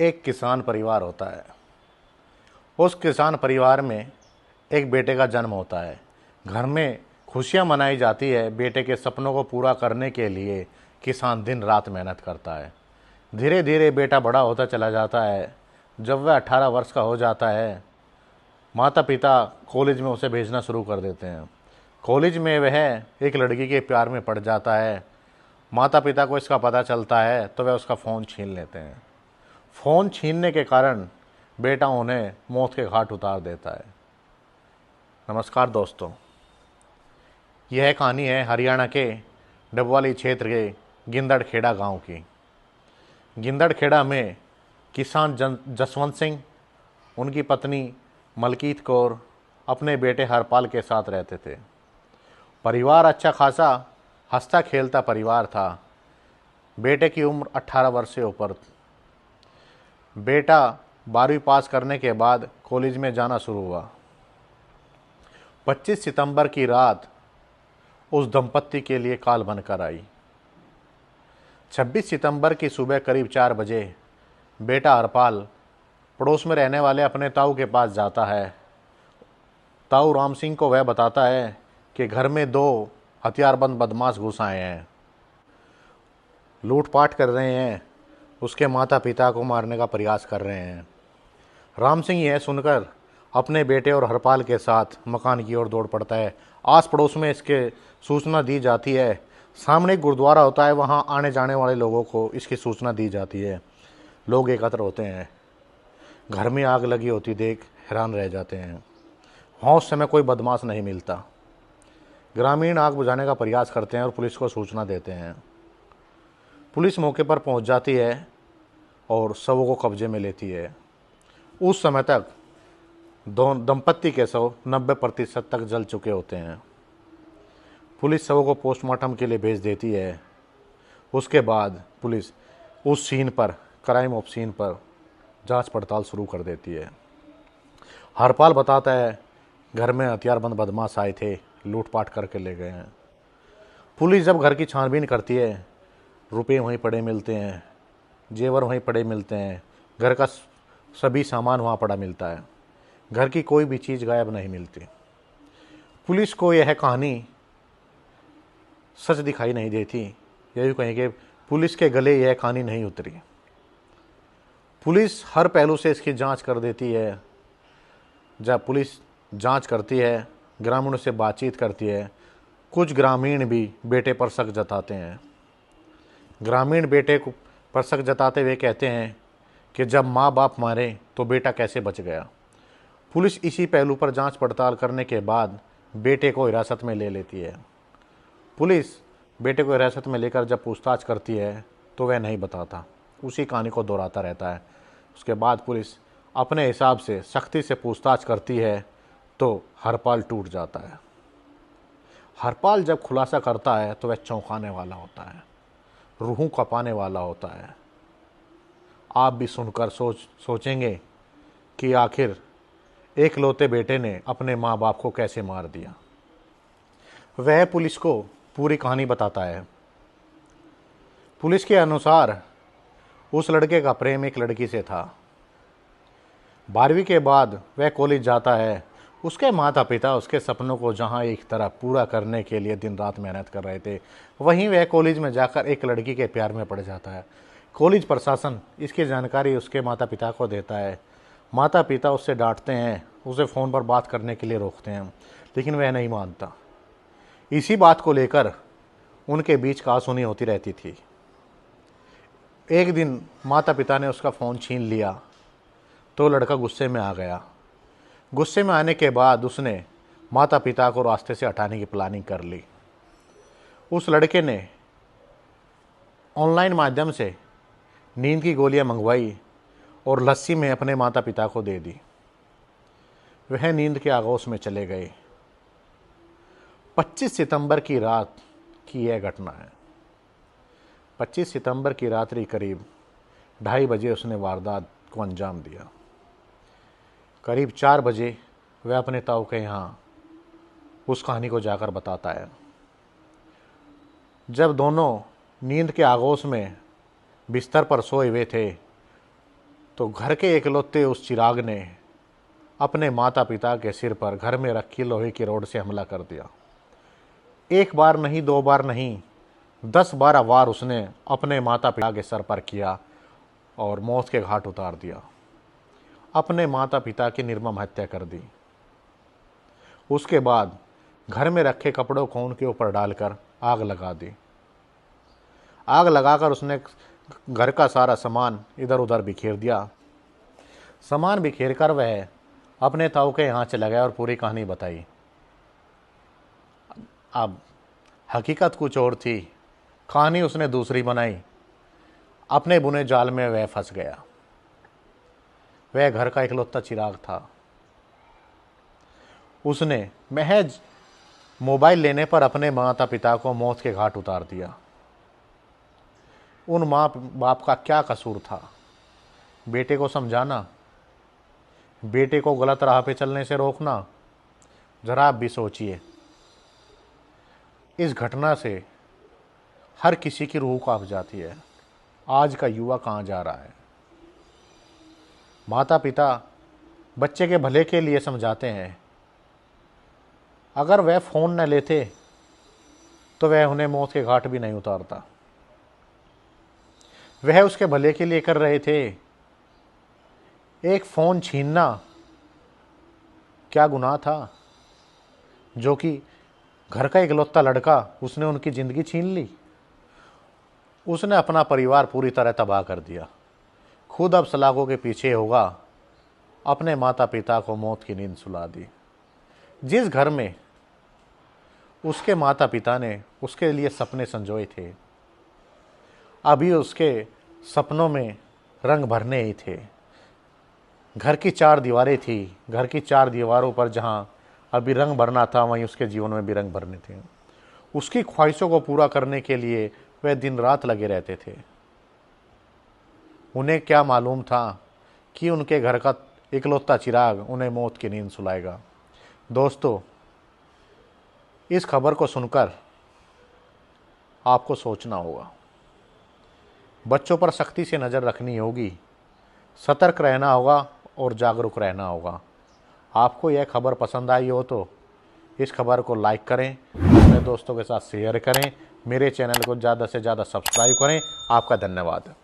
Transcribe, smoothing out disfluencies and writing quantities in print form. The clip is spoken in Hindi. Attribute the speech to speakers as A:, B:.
A: एक किसान परिवार होता है। उस किसान परिवार में एक बेटे का जन्म होता है। घर में खुशियां मनाई जाती है। बेटे के सपनों को पूरा करने के लिए किसान दिन रात मेहनत करता है। धीरे धीरे बेटा बड़ा होता चला जाता है। जब वह 18 वर्ष का हो जाता है, माता पिता कॉलेज में उसे भेजना शुरू कर देते हैं। कॉलेज में वह एक लड़की के प्यार में पड़ जाता है। माता पिता को इसका पता चलता है तो वह उसका फ़ोन छीन लेते हैं। फ़ोन छीनने के कारण बेटा उन्हें मौत के घाट उतार देता है। नमस्कार दोस्तों, यह कहानी है हरियाणा के डबवाली क्षेत्र के गिंदड़खेड़ा गांव की। गिंदड़खेड़ा में किसान जसवंत सिंह, उनकी पत्नी मलकीत कौर अपने बेटे हरपाल के साथ रहते थे। परिवार अच्छा खासा हंसता खेलता परिवार था। बेटे की उम्र 18 वर्ष से ऊपर। बेटा 12वीं पास करने के बाद कॉलेज में जाना शुरू हुआ। 25 सितंबर की रात उस दंपत्ति के लिए काल बनकर आई। 26 सितंबर की सुबह करीब 4 बजे बेटा हरपाल पड़ोस में रहने वाले अपने ताऊ के पास जाता है। ताऊ राम सिंह को वह बताता है कि घर में 2 हथियारबंद बदमाश घुस आए हैं, लूटपाट कर रहे हैं, उसके माता पिता को मारने का प्रयास कर रहे हैं। राम सिंह यह सुनकर अपने बेटे और हरपाल के साथ मकान की ओर दौड़ पड़ता है। आस पड़ोस में इसके सूचना दी जाती है। सामने एक गुरुद्वारा होता है, वहाँ आने जाने वाले लोगों को इसकी सूचना दी जाती है। लोग एकत्र होते हैं। घर में आग लगी होती देख हैरान रह जाते हैं। वहाँ उस समय कोई बदमाश नहीं मिलता। ग्रामीण आग बुझाने का प्रयास करते हैं और पुलिस को सूचना देते हैं। पुलिस मौके पर पहुंच जाती है और शवों को कब्जे में लेती है। उस समय तक दंपत्ति के शव 90% तक जल चुके होते हैं। पुलिस शवों को पोस्टमार्टम के लिए भेज देती है। उसके बाद पुलिस उस सीन पर, क्राइम ऑफ सीन पर जांच पड़ताल शुरू कर देती है। हरपाल बताता है, घर में हथियारबंद बदमाश आए थे, लूटपाट करके ले गए हैं। पुलिस जब घर की छानबीन करती है, रुपए वहीं पड़े मिलते हैं, जेवर वहीं पड़े मिलते हैं, घर का सभी सामान वहाँ पड़ा मिलता है। घर की कोई भी चीज़ गायब नहीं मिलती। पुलिस को यह कहानी सच दिखाई नहीं देती। यही कहें कि पुलिस के गले यह कहानी नहीं उतरी। पुलिस हर पहलू से इसकी जांच कर देती है। जब पुलिस जांच करती है, ग्रामीणों से बातचीत करती है, कुछ ग्रामीण भी बेटे पर शक जताते हैं। ग्रामीण बेटे को पर शक जताते हुए कहते हैं कि जब माँ बाप मारे तो बेटा कैसे बच गया। पुलिस इसी पहलू पर जांच पड़ताल करने के बाद बेटे को हिरासत में ले लेती है। पुलिस बेटे को हिरासत में लेकर जब पूछताछ करती है तो वह नहीं बताता, उसी कहानी को दोहराता रहता है। उसके बाद पुलिस अपने हिसाब से सख्ती से पूछताछ करती है तो हरपाल टूट जाता है। हरपाल जब खुलासा करता है तो वह चौंकाने वाला होता है, रूहों कँपाने वाला होता है। आप भी सुनकर सोचेंगे कि आखिर एक लौते बेटे ने अपने माँ बाप को कैसे मार दिया। वह पुलिस को पूरी कहानी बताता है। पुलिस के अनुसार उस लड़के का प्रेम एक लड़की से था। 12वीं के बाद वह कॉलेज जाता है। उसके माता पिता उसके सपनों को जहां एक तरफ पूरा करने के लिए दिन रात मेहनत कर रहे थे, वहीं वह कॉलेज में जाकर एक लड़की के प्यार में पड़ जाता है। कॉलेज प्रशासन इसकी जानकारी उसके माता पिता को देता है। माता पिता उससे डांटते हैं, उसे फ़ोन पर बात करने के लिए रोकते हैं, लेकिन वह नहीं मानता। इसी बात को लेकर उनके बीच कहासुनी होती रहती थी। एक दिन माता पिता ने उसका फ़ोन छीन लिया तो लड़का गुस्से में आ गया। गुस्से में आने के बाद उसने माता पिता को रास्ते से हटाने की प्लानिंग कर ली। उस लड़के ने ऑनलाइन माध्यम से नींद की गोलियां मंगवाई और लस्सी में अपने माता पिता को दे दी। वह नींद के आगोश में चले गए। 25 सितंबर की रात की यह घटना है। 25 सितंबर की रात्रि करीब 2:30 बजे उसने वारदात को अंजाम दिया। करीब 4 बजे वह अपने ताऊ के यहाँ उस कहानी को जाकर बताता है। जब दोनों नींद के आगोश में बिस्तर पर सोए हुए थे तो घर के इकलौते उस चिराग ने अपने माता पिता के सिर पर घर में रखी लोहे की रॉड से हमला कर दिया। एक बार नहीं, दो बार नहीं, 10-12 वार उसने अपने माता पिता के सर पर किया और मौत के घाट उतार दिया। अपने माता पिता की निर्मम हत्या कर दी। उसके बाद घर में रखे कपड़ों को उनके ऊपर डालकर आग लगा दी। आग लगाकर उसने घर का सारा सामान इधर उधर बिखेर दिया। सामान बिखेर कर वह अपने ताऊ के यहाँ चला गया और पूरी कहानी बताई। अब हकीकत कुछ और थी, कहानी उसने दूसरी बनाई। अपने बुने जाल में वह फंस गया। वह घर का इकलौता चिराग था। उसने महज मोबाइल लेने पर अपने माता पिता को मौत के घाट उतार दिया। उन माँ बाप का क्या कसूर था? बेटे को समझाना, बेटे को गलत राह पे चलने से रोकना। जरा आप भी सोचिए, इस घटना से हर किसी की रूह कांप जाती है। आज का युवा कहाँ जा रहा है? माता पिता बच्चे के भले के लिए समझाते हैं। अगर वह फ़ोन न लेते तो वह उन्हें मौत के घाट भी नहीं उतारता। वह उसके भले के लिए कर रहे थे। एक फ़ोन छीनना क्या गुनाह था, जो कि घर का इकलौता लड़का, उसने उनकी ज़िंदगी छीन ली। उसने अपना परिवार पूरी तरह तबाह कर दिया। खुद अब सलाखों के पीछे होगा। अपने माता पिता को मौत की नींद सुला दी। जिस घर में उसके माता पिता ने उसके लिए सपने संजोए थे, अभी उसके सपनों में रंग भरने ही थे। घर की 4 दीवारें थी। घर की 4 दीवारों पर जहाँ अभी रंग भरना था, वहीं उसके जीवन में भी रंग भरने थे। उसकी ख्वाहिशों को पूरा करने के लिए वह दिन रात लगे रहते थे। उन्हें क्या मालूम था कि उनके घर का इकलौता चिराग उन्हें मौत की नींद सुलाएगा। दोस्तों, इस खबर को सुनकर आपको सोचना होगा। बच्चों पर सख्ती से नज़र रखनी होगी, सतर्क रहना होगा और जागरूक रहना होगा। आपको यह खबर पसंद आई हो तो इस खबर को लाइक करें, अपने दोस्तों के साथ शेयर करें, मेरे चैनल को ज़्यादा से ज़्यादा सब्सक्राइब करें। आपका धन्यवाद।